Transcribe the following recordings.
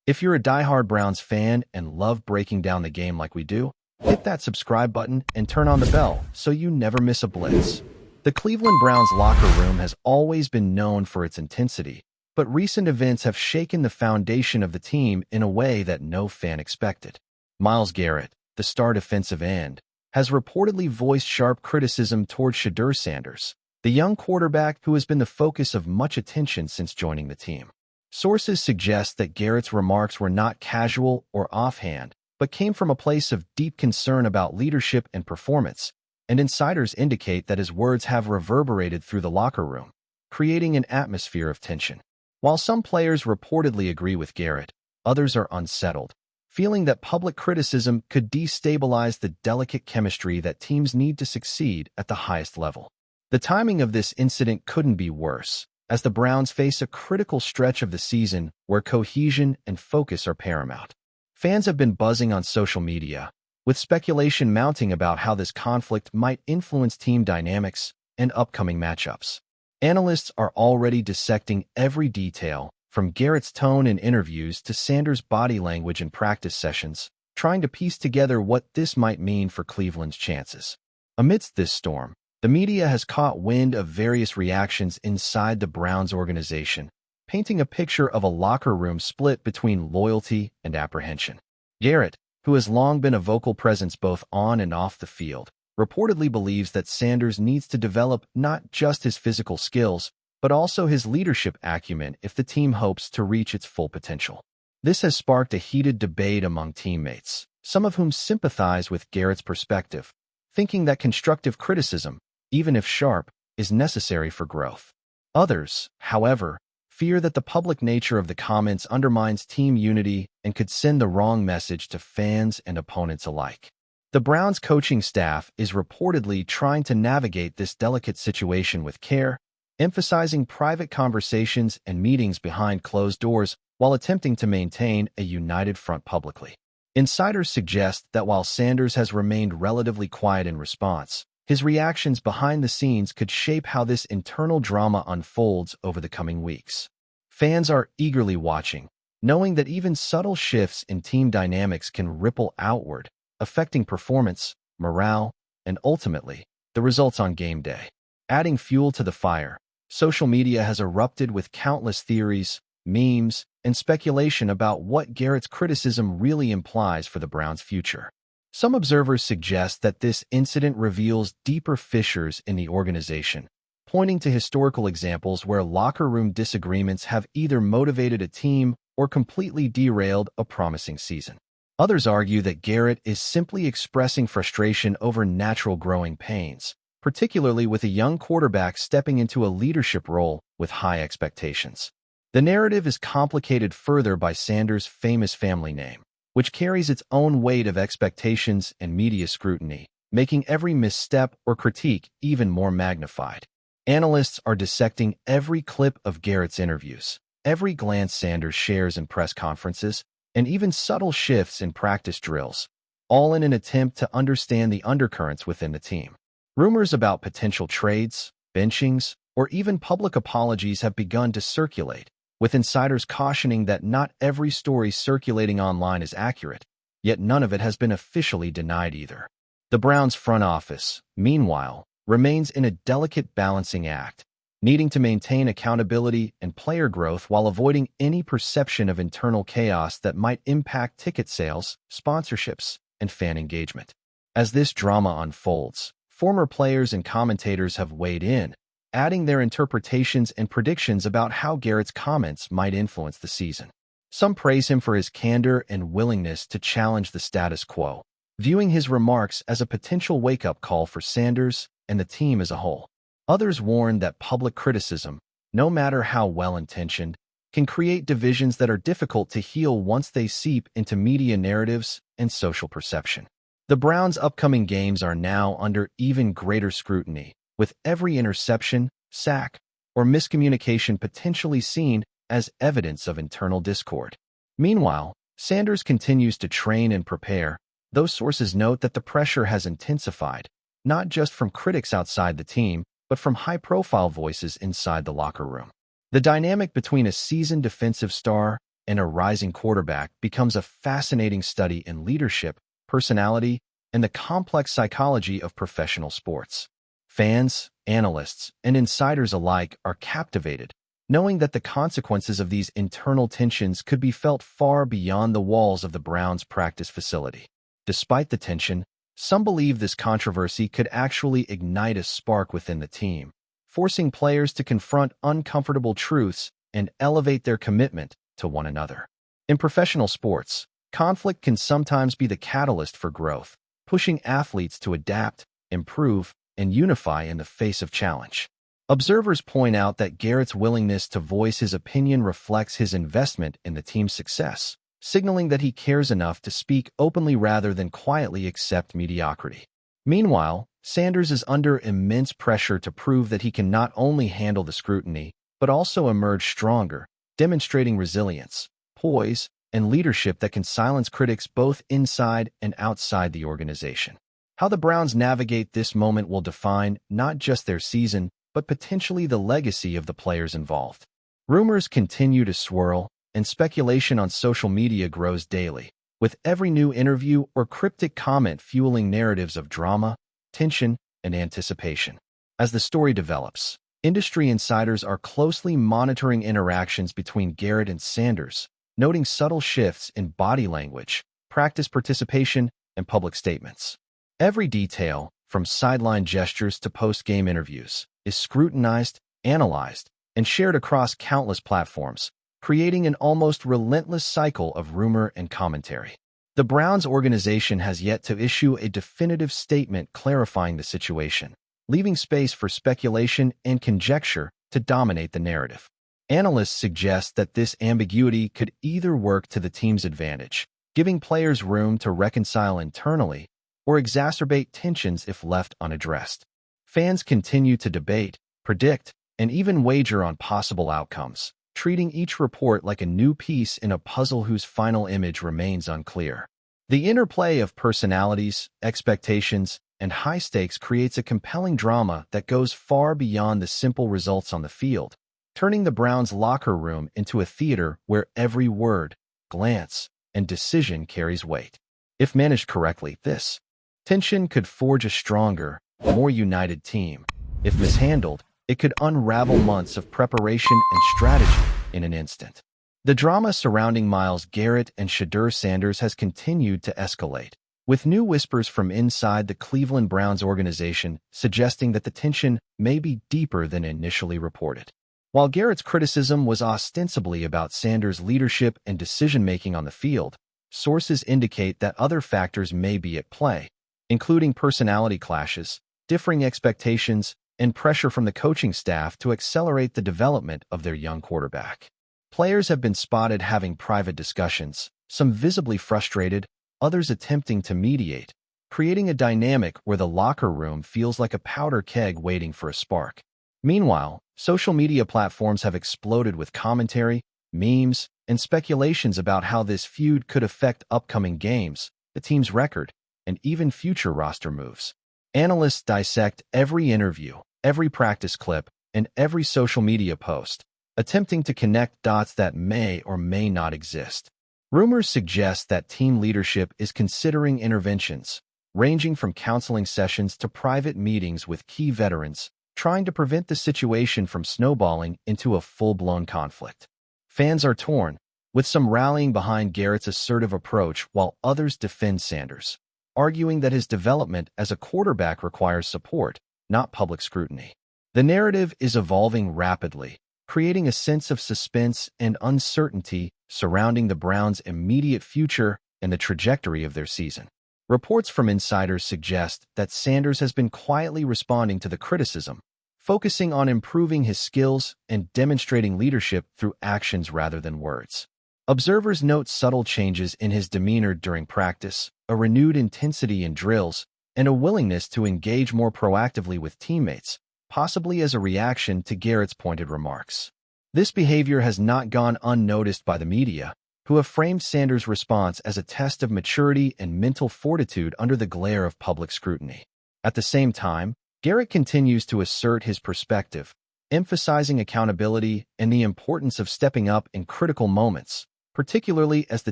If you're a diehard Browns fan and love breaking down the game like we do, hit that subscribe button and turn on the bell so you never miss a blitz. The Cleveland Browns locker room has always been known for its intensity, but recent events have shaken the foundation of the team in a way that no fan expected. MYLES GARRETT, the star defensive end, has reportedly voiced sharp criticism toward Shedeur Sanders, the young quarterback who has been the focus of much attention since joining the team. Sources suggest that Garrett's remarks were not casual or offhand, but came from a place of deep concern about leadership and performance, and insiders indicate that his words have reverberated through the locker room, creating an atmosphere of tension. While some players reportedly agree with Garrett, others are unsettled, feeling that public criticism could destabilize the delicate chemistry that teams need to succeed at the highest level. The timing of this incident couldn't be worse, as the Browns face a critical stretch of the season where cohesion and focus are paramount. Fans have been buzzing on social media, with speculation mounting about how this conflict might influence team dynamics and upcoming matchups. Analysts are already dissecting every detail, from Garrett's tone in interviews to Sanders' body language in practice sessions, trying to piece together what this might mean for Cleveland's chances. Amidst this storm, the media has caught wind of various reactions inside the Browns organization, painting a picture of a locker room split between loyalty and apprehension. Garrett, who has long been a vocal presence both on and off the field, reportedly believes that Sanders needs to develop not just his physical skills, but also his leadership acumen if the team hopes to reach its full potential. This has sparked a heated debate among teammates, some of whom sympathize with Garrett's perspective, thinking that constructive criticism, even if sharp, is necessary for growth. Others, however, fear that the public nature of the comments undermines team unity and could send the wrong message to fans and opponents alike. The Browns coaching staff is reportedly trying to navigate this delicate situation with care, emphasizing private conversations and meetings behind closed doors while attempting to maintain a united front publicly. Insiders suggest that while Sanders has remained relatively quiet in response, his reactions behind the scenes could shape how this internal drama unfolds over the coming weeks. Fans are eagerly watching, knowing that even subtle shifts in team dynamics can ripple outward, affecting performance, morale, and ultimately, the results on game day. Adding fuel to the fire, social media has erupted with countless theories, memes, and speculation about what Garrett's criticism really implies for the Browns' future. Some observers suggest that this incident reveals deeper fissures in the organization, pointing to historical examples where locker room disagreements have either motivated a team or completely derailed a promising season. Others argue that Garrett is simply expressing frustration over natural growing pains, particularly with a young quarterback stepping into a leadership role with high expectations. The narrative is complicated further by Sanders' famous family name, which carries its own weight of expectations and media scrutiny, making every misstep or critique even more magnified. Analysts are dissecting every clip of Garrett's interviews, every glance Sanders shares in press conferences, and even subtle shifts in practice drills, all in an attempt to understand the undercurrents within the team. Rumors about potential trades, benchings, or even public apologies have begun to circulate, with insiders cautioning that not every story circulating online is accurate, yet none of it has been officially denied either. The Browns front office, meanwhile, remains in a delicate balancing act, needing to maintain accountability and player growth while avoiding any perception of internal chaos that might impact ticket sales, sponsorships, and fan engagement. As this drama unfolds, former players and commentators have weighed in, adding their interpretations and predictions about how Garrett's comments might influence the season. Some praise him for his candor and willingness to challenge the status quo, viewing his remarks as a potential wake-up call for Sanders and the team as a whole. Others warn that public criticism, no matter how well-intentioned, can create divisions that are difficult to heal once they seep into media narratives and social perception. The Browns' upcoming games are now under even greater scrutiny, with every interception, sack, or miscommunication potentially seen as evidence of internal discord. Meanwhile, Sanders continues to train and prepare, though sources note that the pressure has intensified, not just from critics outside the team, but from high-profile voices inside the locker room. The dynamic between a seasoned defensive star and a rising quarterback becomes a fascinating study in leadership, personality, and the complex psychology of professional sports. Fans, analysts, and insiders alike are captivated, knowing that the consequences of these internal tensions could be felt far beyond the walls of the Browns' practice facility. Despite the tension, some believe this controversy could actually ignite a spark within the team, forcing players to confront uncomfortable truths and elevate their commitment to one another. In professional sports, conflict can sometimes be the catalyst for growth, pushing athletes to adapt, improve, and unify in the face of challenge. Observers point out that Garrett's willingness to voice his opinion reflects his investment in the team's success, signaling that he cares enough to speak openly rather than quietly accept mediocrity. Meanwhile, Sanders is under immense pressure to prove that he can not only handle the scrutiny, but also emerge stronger, demonstrating resilience, poise, and leadership that can silence critics both inside and outside the organization. How the Browns navigate this moment will define not just their season, but potentially the legacy of the players involved. Rumors continue to swirl, and speculation on social media grows daily, with every new interview or cryptic comment fueling narratives of drama, tension, and anticipation. As the story develops, industry insiders are closely monitoring interactions between Garrett and Sanders, noting subtle shifts in body language, practice participation, and public statements. Every detail, from sideline gestures to post-game interviews, is scrutinized, analyzed, and shared across countless platforms, creating an almost relentless cycle of rumor and commentary. The Browns organization has yet to issue a definitive statement clarifying the situation, leaving space for speculation and conjecture to dominate the narrative. Analysts suggest that this ambiguity could either work to the team's advantage, giving players room to reconcile internally, or exacerbate tensions if left unaddressed. Fans continue to debate, predict, and even wager on possible outcomes, treating each report like a new piece in a puzzle whose final image remains unclear. The interplay of personalities, expectations, and high stakes creates a compelling drama that goes far beyond the simple results on the field, turning the Browns' locker room into a theater where every word, glance, and decision carries weight. If managed correctly, this tension could forge a stronger, more united team. If mishandled, it could unravel months of preparation and strategy in an instant. The drama surrounding Myles Garrett and Shedeur Sanders has continued to escalate, with new whispers from inside the Cleveland Browns organization suggesting that the tension may be deeper than initially reported. While Garrett's criticism was ostensibly about Sanders' leadership and decision-making on the field, sources indicate that other factors may be at play, including personality clashes, differing expectations, and pressure from the coaching staff to accelerate the development of their young quarterback. Players have been spotted having private discussions, some visibly frustrated, others attempting to mediate, creating a dynamic where the locker room feels like a powder keg waiting for a spark. Meanwhile, social media platforms have exploded with commentary, memes, and speculations about how this feud could affect upcoming games, the team's record, and even future roster moves. Analysts dissect every interview, every practice clip, and every social media post, attempting to connect dots that may or may not exist. Rumors suggest that team leadership is considering interventions, ranging from counseling sessions to private meetings with key veterans, trying to prevent the situation from snowballing into a full-blown conflict. Fans are torn, with some rallying behind Garrett's assertive approach while others defend Sanders, arguing that his development as a quarterback requires support, not public scrutiny. The narrative is evolving rapidly, creating a sense of suspense and uncertainty surrounding the Browns' immediate future and the trajectory of their season. Reports from insiders suggest that Sanders has been quietly responding to the criticism, focusing on improving his skills and demonstrating leadership through actions rather than words. Observers note subtle changes in his demeanor during practice, a renewed intensity in drills, and a willingness to engage more proactively with teammates, possibly as a reaction to Garrett's pointed remarks. This behavior has not gone unnoticed by the media, who have framed Sanders' response as a test of maturity and mental fortitude under the glare of public scrutiny. At the same time, Garrett continues to assert his perspective, emphasizing accountability and the importance of stepping up in critical moments, particularly as the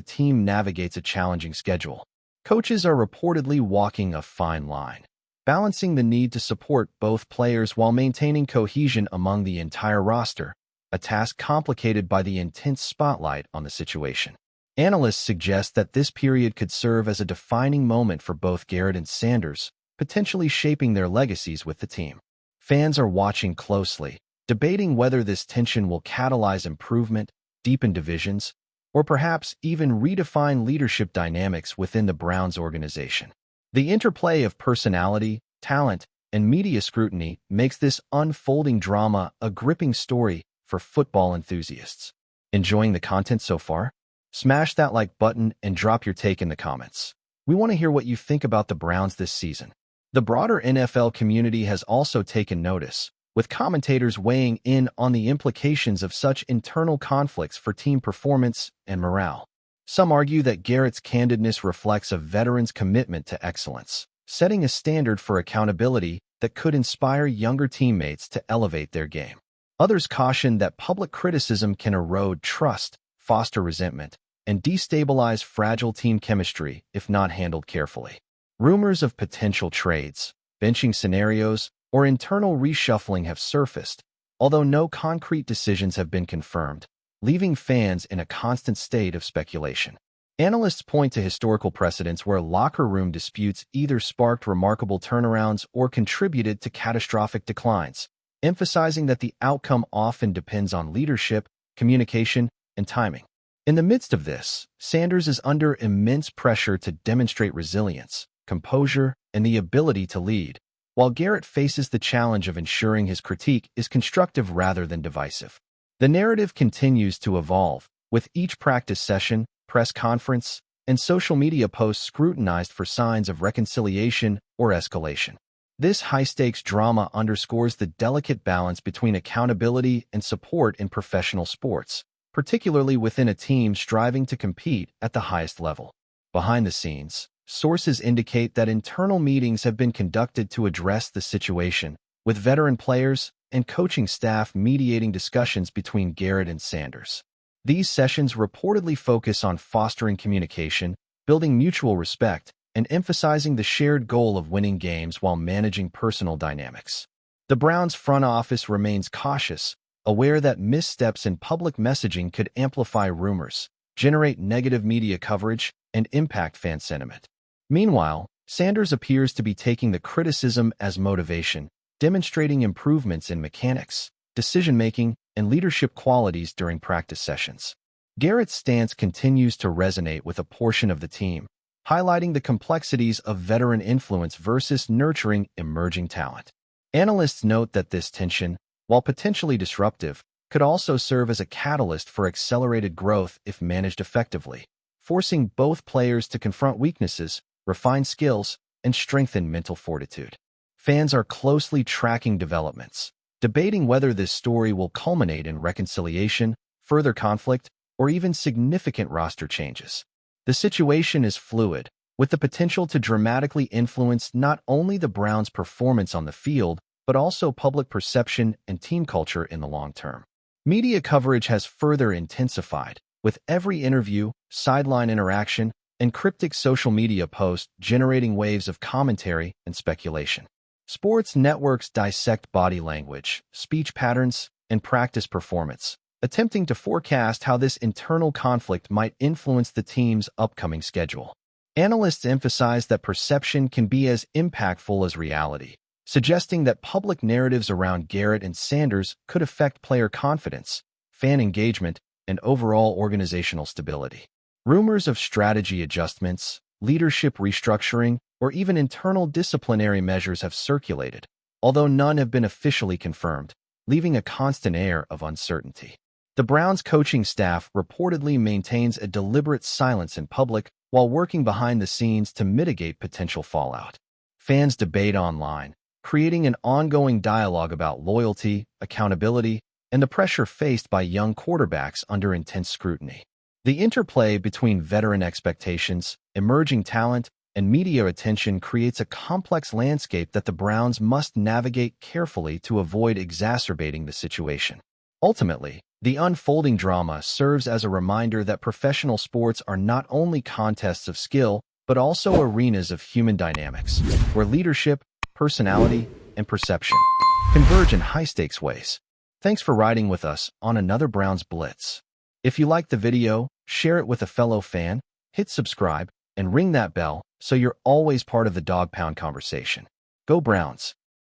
team navigates a challenging schedule. Coaches are reportedly walking a fine line, balancing the need to support both players while maintaining cohesion among the entire roster, a task complicated by the intense spotlight on the situation. Analysts suggest that this period could serve as a defining moment for both Garrett and Sanders, potentially shaping their legacies with the team. Fans are watching closely, debating whether this tension will catalyze improvement, deepen divisions, or perhaps even redefine leadership dynamics within the Browns organization. The interplay of personality, talent, and media scrutiny makes this unfolding drama a gripping story for football enthusiasts. Enjoying the content so far? Smash that like button and drop your take in the comments. We want to hear what you think about the Browns this season. The broader NFL community has also taken notice, with commentators weighing in on the implications of such internal conflicts for team performance and morale. Some argue that Garrett's candidness reflects a veteran's commitment to excellence, setting a standard for accountability that could inspire younger teammates to elevate their game. Others caution that public criticism can erode trust, foster resentment, and destabilize fragile team chemistry if not handled carefully. Rumors of potential trades, benching scenarios, or internal reshuffling have surfaced, although no concrete decisions have been confirmed, leaving fans in a constant state of speculation. Analysts point to historical precedents where locker room disputes either sparked remarkable turnarounds or contributed to catastrophic declines, emphasizing that the outcome often depends on leadership, communication, and timing. In the midst of this, Sanders is under immense pressure to demonstrate resilience, composure, and the ability to lead, while Garrett faces the challenge of ensuring his critique is constructive rather than divisive. The narrative continues to evolve, with each practice session, press conference, and social media post scrutinized for signs of reconciliation or escalation. This high-stakes drama underscores the delicate balance between accountability and support in professional sports, particularly within a team striving to compete at the highest level. Behind the scenes, sources indicate that internal meetings have been conducted to address the situation, with veteran players and coaching staff mediating discussions between Garrett and Sanders. These sessions reportedly focus on fostering communication, building mutual respect, and emphasizing the shared goal of winning games while managing personal dynamics. The Browns' front office remains cautious, aware that missteps in public messaging could amplify rumors, generate negative media coverage, and impact fan sentiment. Meanwhile, Sanders appears to be taking the criticism as motivation, demonstrating improvements in mechanics, decision-making, and leadership qualities during practice sessions. Garrett's stance continues to resonate with a portion of the team, highlighting the complexities of veteran influence versus nurturing emerging talent. Analysts note that this tension, while potentially disruptive, could also serve as a catalyst for accelerated growth if managed effectively, forcing both players to confront weaknesses, refine skills, and strengthen mental fortitude. Fans are closely tracking developments, debating whether this story will culminate in reconciliation, further conflict, or even significant roster changes. The situation is fluid, with the potential to dramatically influence not only the Browns' performance on the field, but also public perception and team culture in the long term. Media coverage has further intensified, with every interview, sideline interaction, and cryptic social media post generating waves of commentary and speculation. Sports networks dissect body language, speech patterns, and practice performance, attempting to forecast how this internal conflict might influence the team's upcoming schedule. Analysts emphasize that perception can be as impactful as reality, suggesting that public narratives around Garrett and Sanders could affect player confidence, fan engagement, and overall organizational stability. Rumors of strategy adjustments, leadership restructuring, or even internal disciplinary measures have circulated, although none have been officially confirmed, leaving a constant air of uncertainty. The Browns' coaching staff reportedly maintains a deliberate silence in public while working behind the scenes to mitigate potential fallout. Fans debate online, creating an ongoing dialogue about loyalty, accountability, and the pressure faced by young quarterbacks under intense scrutiny. The interplay between veteran expectations, emerging talent, and media attention creates a complex landscape that the Browns must navigate carefully to avoid exacerbating the situation. Ultimately, The unfolding drama serves as a reminder that professional sports are not only contests of skill, but also arenas of human dynamics, where leadership, personality, and perception converge in high-stakes ways. Thanks for riding with us on another Browns Blitz. If you liked the video, share it with a fellow fan, hit subscribe, and ring that bell so you're always part of the Dawg Pound conversation. Go Browns!